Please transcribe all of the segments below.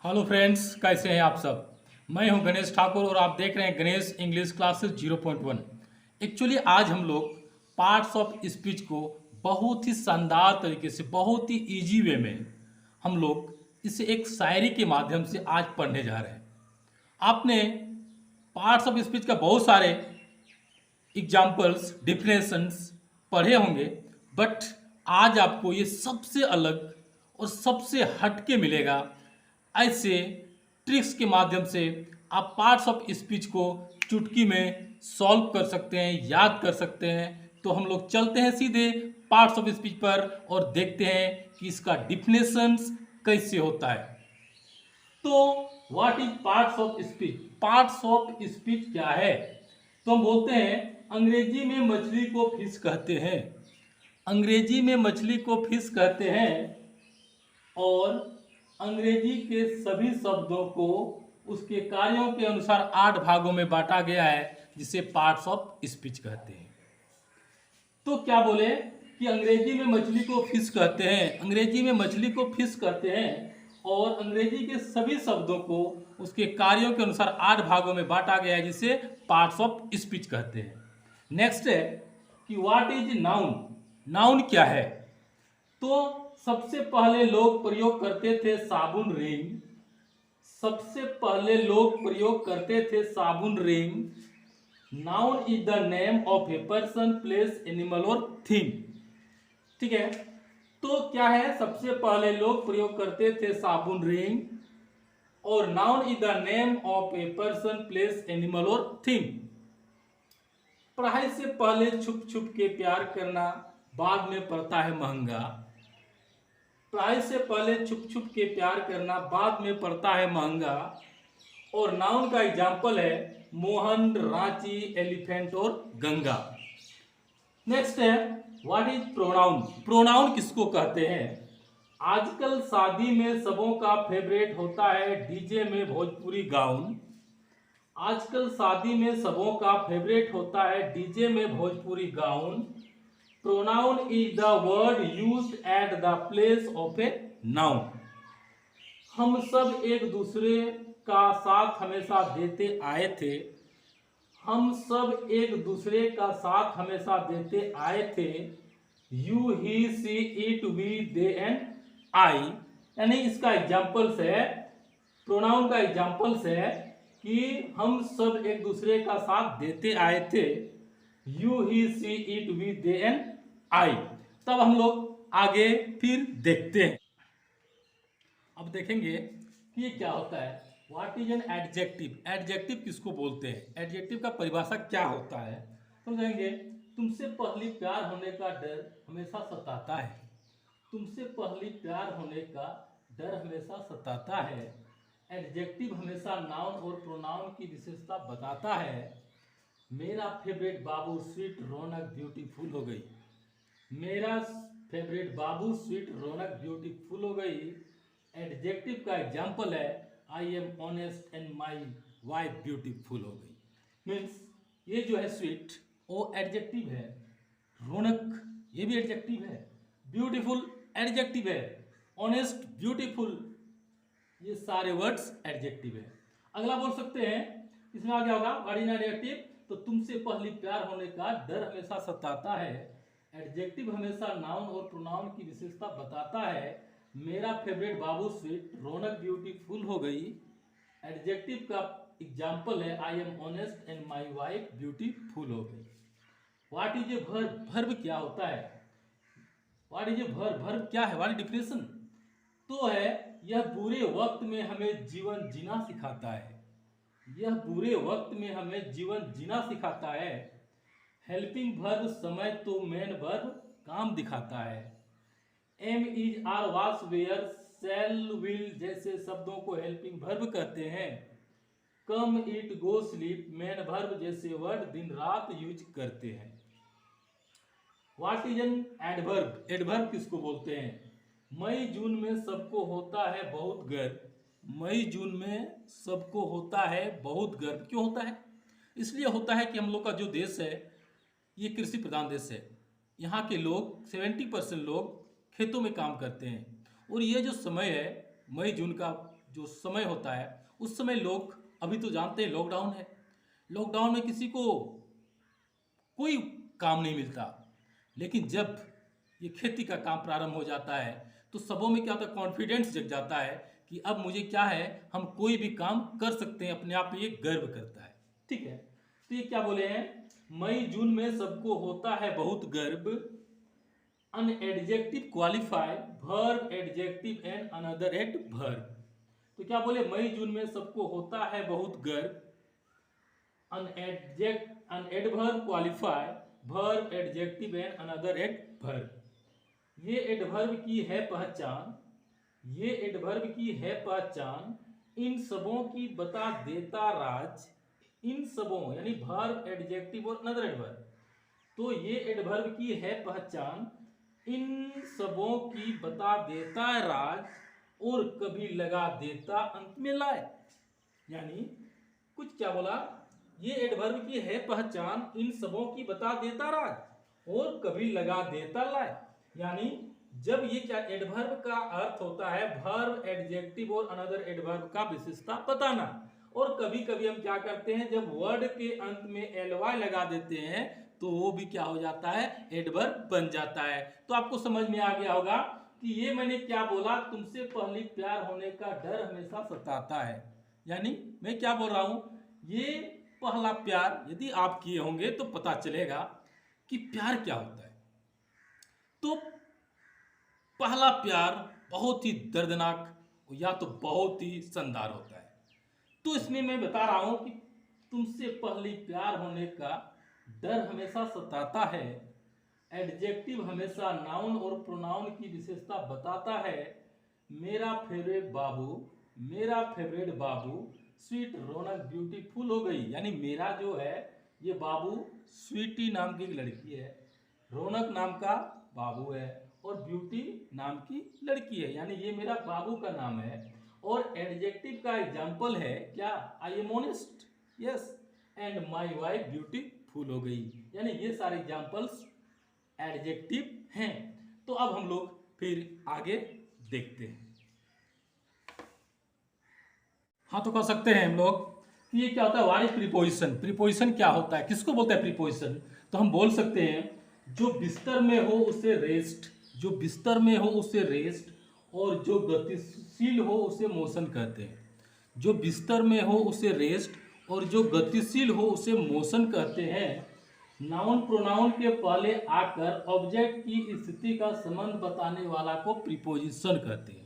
Hello friends, कैसे हैं आप सब। मैं हूं गणेश ठाकुर और आप देख रहे हैं गणेश इंग्लिश क्लासेस 0.1। एक्चुअली आज हम लोग पार्ट्स ऑफ स्पीच को बहुत ही शानदार तरीके से, बहुत ही इजी वे में हम लोग इसे एक शायरी के माध्यम से आज पढ़ने जा रहे हैं। आपने पार्ट्स ऑफ स्पीच का बहुत सारे एग्जाम्पल्स, डिफिनेशंस पढ़े होंगे, बट आज आपको ये सबसे अलग और सबसे हटके मिलेगा। ऐसे ट्रिक्स के माध्यम से आप पार्ट्स ऑफ स्पीच को चुटकी में सॉल्व कर सकते हैं, याद कर सकते हैं। तो हम लोग चलते हैं सीधे पार्ट्स ऑफ स्पीच पर और देखते हैं कि इसका डिफिनेशंस कैसे होता है। तो what is parts of speech? Parts of speech क्या है? तो हम बोलते हैं अंग्रेजी में मछली को फिश कहते हैं। अंग्रेजी में मछली को फिश कहते हैं और अंग्रेजी के सभी शब्दों को उसके कार्यों के अनुसार 8 भागों में बांटा गया है, जिसे पार्ट्स ऑफ स्पीच कहते हैं। तो क्या बोले कि अंग्रेजी में मछली को फिश कहते हैं, अंग्रेजी में मछली को फिश कहते हैं और अंग्रेजी के सभी शब्दों को उसके कार्यों के अनुसार 8 भागों में बांटा गया है, जिसे पार्ट्स ऑफ स्पीच कहते हैं। नेक्स्ट है कि व्हाट इज नाउन? नाउन क्या है? तो सबसे पहले लोग प्रयोग करते थे साबुन रिंग। सबसे पहले लोग प्रयोग करते थे साबुन ring. Noun is the name of a person, place, animal और थिंग। ठीक है, तो क्या है? सबसे पहले लोग प्रयोग करते थे साबुन रिंग और noun is the name of a person, place, animal और थिंग। पढ़ाई से पहले छुप छुप के प्यार करना बाद में पड़ता है महंगा। पढ़ाई से पहले छुप छुप के प्यार करना बाद में पड़ता है महंगा। और नाउन का एग्जाम्पल है मोहन, रांची, एलिफेंट और गंगा। नेक्स्ट है व्हाट इज प्रोनाउन? प्रोनाउन किसको कहते हैं? आजकल शादी में सबों का फेवरेट होता है डीजे में भोजपुरी गाउन। आजकल शादी में सबों का फेवरेट होता है डीजे में Bhojpuri gown. Pronoun is the word used at the place of a noun. हम सब एक दूसरे का साथ हमेशा देते आए थे। हम सब एक दूसरे का साथ हमेशा देते आए थे। You, he, she, it, we, they and I. यानी इसका एग्जाम्पल्स है, प्रोनाउन का एग्जाम्पल्स है कि हम सब एक दूसरे का साथ देते आए थे। You, he, she, it, we, they and I. तब हम लोग आगे फिर देखते हैं। अब देखेंगे कि ये क्या होता है। What is an adjective? Adjective किसको बोलते हैं? एडजेक्टिव का परिभाषा क्या होता है? समझेंगे। तुमसे पहली प्यार होने का डर हमेशा सताता है। तुमसे पहली प्यार होने का डर हमेशा सताता है। एडजेक्टिव हमेशा नाउन और प्रोनाउन की विशेषता बताता है। मेरा फेवरेट बाबू स्वीट रौनक ब्यूटीफुल हो गई। मेरा फेवरेट बाबू स्वीट रौनक ब्यूटीफुल हो गई। एडजेक्टिव का एग्जाम्पल है I am honest and my wife beautiful हो गई। मीन्स ये जो है स्वीट वो एडजेक्टिव है, रौनक ये भी एडजेक्टिव है, ब्यूटीफुल एडजेक्टिव है, ऑनेस्ट, ब्यूटीफुल ये सारे वर्ड्स एडजेक्टिव है। अगला बोल सकते हैं, इसमें आ गया होगा व्हाट इज एडजेक्टिव? तो तुमसे पहली प्यार होने का डर हमेशा सताता है। एडजेक्टिव हमेशा नाउन और प्रोनाउन की विशेषता बताता है। मेरा फेवरेट बाबू स्वीट रौनक ब्यूटीफुल हो गई। एडजेक्टिव का एग्जाम्पल है I am honest and my wife beautiful हो गई। What is a verb? Verb क्या होता है? What is a verb? Verb क्या है? What definition? तो है यह बुरे वक्त में हमें जीवन जीना सिखाता है। यह बुरे वक्त में हमें जीवन जीना सिखाता है। हेल्पिंग वर्ब समय तो मेन वर्ब काम दिखाता है। Am, is, are, was, were, shall, will जैसे शब्दों को हेल्पिंग वर्ब कहते हैं। Come, eat, go, sleep main verb जैसे वर्ड दिन रात यूज करते हैं। What is an adverb? Adverb किसको बोलते हैं? मई जून में सबको होता है बहुत गर्व। मई जून में सबको होता है बहुत गर्व। क्यों होता है? इसलिए होता है कि हम लोग का जो देश है ये कृषि प्रधान देश है। यहाँ के लोग 70% लोग खेतों में काम करते हैं और ये जो समय है मई जून का जो समय होता है उस समय लोग, अभी तो जानते हैं लॉकडाउन है, लॉकडाउन में किसी को कोई काम नहीं मिलता। लेकिन जब ये खेती का काम प्रारंभ हो जाता है तो सबों में क्या होता है, कॉन्फिडेंस जग जाता है कि अब मुझे क्या है, हम कोई भी काम कर सकते हैं, अपने आप में ये गर्व करता है। ठीक है, तो ये क्या बोले हैं, मई जून में सबको होता है बहुत गर्व, an adjective qualify verb adjective and another adverb। तो क्या बोले, मई जून में सबको होता है बहुत गर्व, an adverb qualify verb adjective and another adverb। ये एडवर्ब की है पहचान, ये एडवर्ब की है पहचान, इन सबों की बता देता राज, इन सबों यानी वर्ब एडजेक्टिव और अनदर एडवर्ब। तो ये एडवर्ब की है पहचान, इन सबों की बता देता राज, और कभी लगा देता अंत में लाए। यानी कुछ क्या बोला, ये एडवर्ब की है पहचान, इन सबों की बता देता राज, और कभी लगा देता लाए। यानी जब ये क्या, एडवर्ब का अर्थ होता है वर्ब एडजेक्टिव और अनदर एडवर्ब का विशेषता बताना, और कभी कभी हम क्या करते हैं, जब वर्ड के अंत में एलवाई लगा देते हैं तो वो भी क्या हो जाता है, एडवर्ब बन जाता है। तो आपको समझ में आ गया होगा कि ये मैंने क्या बोला, तुमसे पहली प्यार होने का डर हमेशा सताता है। यानी मैं क्या बोल रहा हूं, ये पहला प्यार यदि आप किए होंगे तो पता चलेगा कि प्यार क्या होता है। तो पहला प्यार बहुत ही दर्दनाक या तो बहुत ही शानदार होता है। तो इसमें मैं बता रहा हूं कि तुमसे पहली प्यार होने का डर हमेशा सताता है, एडजेक्टिव हमेशा नाउन और प्रोनाउन की विशेषता बताता है, मेरा फेवरेट बाबू, मेरा फेवरेट बाबू, स्वीट रौनक ब्यूटीफुल हो गई। यानी मेरा जो है ये बाबू, स्वीटी नाम की एक लड़की है, रौनक नाम का बाबू है, और ब्यूटी नाम की लड़की है, यानी ये मेरा बाबू का नाम है। और एडजेक्टिव का एग्जाम्पल है क्या, I am honest, yes, and my wife beautiful हो गई। यानी ये सारे एग्जाम्पल्स एडजेक्टिव हैं। तो अब हम लोग फिर आगे देखते हैं। हाँ, तो कह सकते हैं हम लोग कि ये क्या होता है, व्हाट इज प्रीपोजिशन, प्रीपोजिशन क्या होता है, किसको बोलते हैं प्रीपोजिशन। तो हम बोल सकते हैं जो बिस्तर में हो उसे रेस्ट, जो बिस्तर में हो उसे रेस्ट, और जो गतिशील हो उसे मोशन कहते हैं। जो बिस्तर में हो उसे रेस्ट, और जो गतिशील हो उसे मोशन कहते हैं। नाउन प्रोनाउन के पहले आकर ऑब्जेक्ट की स्थिति का संबंध बताने वाला को प्रीपोजिशन कहते हैं।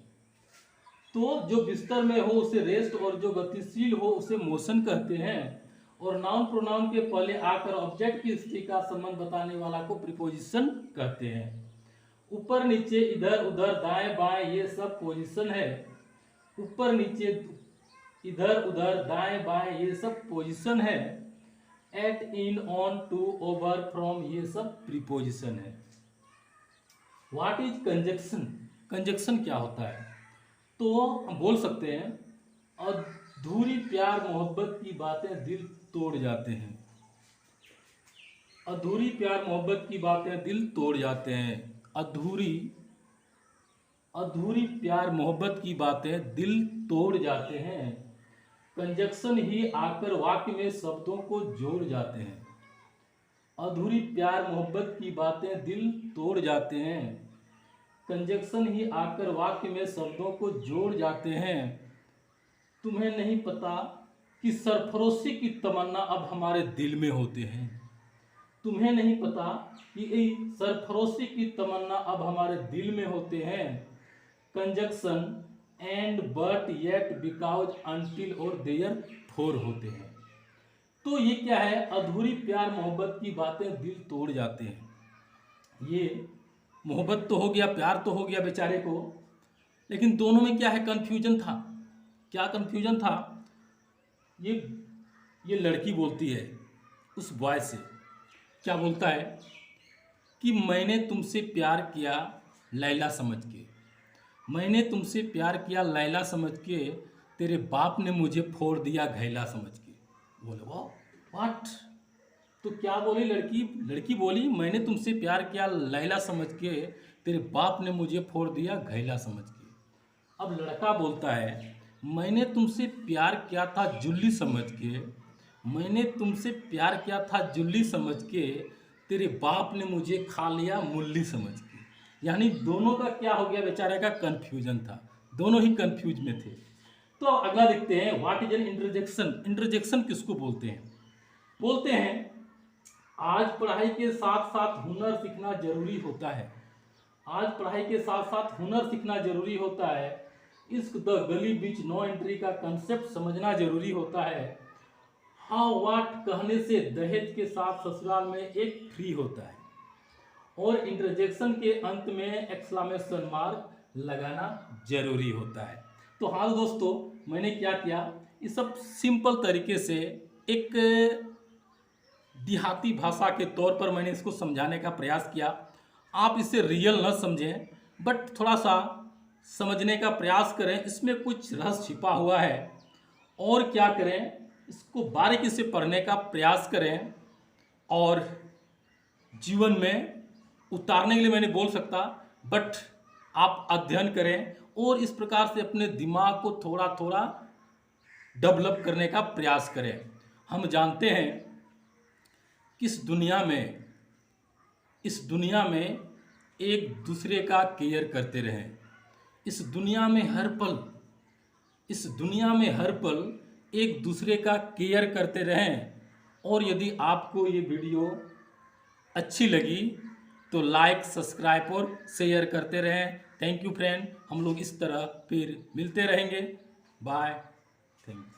तो जो बिस्तर में हो उसे रेस्ट, और जो गतिशील हो उसे मोशन कहते हैं। और नाउन प्रोनाउन के पहले आकर ऑब्जेक्ट की स्थिति का संबंध बताने वाला को प्रीपोजिशन कहते हैं। ऊपर नीचे इधर उधर दाएं बाएं ये सब पोजीशन है, ऊपर नीचे इधर उधर दाएं बाएं ये सब पोजीशन है। At, in, on, to, over, from ये सब प्रीपोजिशन है। व्हाट इज कंजक्शन, कंजक्शन क्या होता है। तो हम बोल सकते हैं अधूरी प्यार मोहब्बत की बातें दिल तोड़ जाते हैं, अधूरी प्यार मोहब्बत की बातें दिल तोड़ जाते हैं, अधूरी अधूरी प्यार मोहब्बत की बातें दिल तोड़ जाते हैं। कंजक्शन ही आकर वाक्य में शब्दों को जोड़ जाते हैं, अधूरी प्यार मोहब्बत की बातें दिल तोड़ जाते हैं, कंजक्शन ही आकर वाक्य में शब्दों को जोड़ जाते हैं। तुम्हें नहीं पता कि सरफरोशी की तमन्ना अब हमारे दिल में होते हैं, तुम्हें नहीं पता कि सरफरोशी की तमन्ना अब हमारे दिल में होते हैं। Conjunction and, but, yet, because, until और देयर फोर होते हैं। तो ये क्या है, अधूरी प्यार मोहब्बत की बातें दिल तोड़ जाते हैं। ये मोहब्बत तो हो गया, प्यार तो हो गया बेचारे को, लेकिन दोनों में क्या है, कंफ्यूजन था। क्या कंफ्यूजन था, ये लड़की बोलती है उस बॉय से, क्या बोलता है कि मैंने तुमसे प्यार किया लैला समझ के, मैंने तुमसे प्यार किया लैला समझ के, तेरे बाप ने मुझे फोड़ दिया घैला समझ के। बोले वाह, व्हाट। तो क्या बोली लड़की, लड़की बोली मैंने तुमसे प्यार किया लैला समझ के, तेरे बाप ने मुझे फोड़ दिया घैला समझ के। अब लड़का बोलता है मैंने तुमसे प्यार किया था जुल्ली समझ के, मैंने तुमसे प्यार किया था जुल्ली समझ के, तेरे बाप ने मुझे खा लिया मुल्ली समझ के। यानी दोनों का क्या हो गया, बेचारे का कन्फ्यूजन था, दोनों ही कन्फ्यूज में थे। तो अगला देखते हैं, what is N interjection. Interjection किसको बोलते हैं? बोलते हैं आज पढ़ाई के साथ साथ हुनर सीखना जरूरी होता है। आज पढ़ाई के साथ साथ हुनर सीखना जरूरी होता है। इश्क द गली बीच नो एंट्री का कंसेप्ट समझना जरूरी होता है। हाउ वाट कहने से दहेज के साथ ससुराल में एक फ्री होता है। और इंटरजेक्शन के अंत में एक्सक्लेमेशन मार्क लगाना जरूरी होता है। तो हाँ दोस्तों, मैंने क्या किया, ये सब सिंपल तरीके से एक देहाती भाषा के तौर पर मैंने इसको समझाने का प्रयास किया। आप इसे रियल न समझें, बट थोड़ा सा समझने का प्रयास करें, इसमें कुछ रहस्य छिपा हुआ है। और क्या करें, इसको बारीकी से पढ़ने का प्रयास करें और जीवन में उतारने के लिए मैं नहीं बोल सकता, बट आप अध्ययन करें और इस प्रकार से अपने दिमाग को थोड़ा थोड़ा डेवलप करने का प्रयास करें। हम जानते हैं कि इस दुनिया में एक दूसरे का केयर करते रहें। इस दुनिया में हर पल एक दूसरे का केयर करते रहें। और यदि आपको ये वीडियो अच्छी लगी तो लाइक, सब्सक्राइब और शेयर करते रहें। थैंक यू फ्रेंड, हम लोग इस तरह फिर मिलते रहेंगे। Bye, thank you.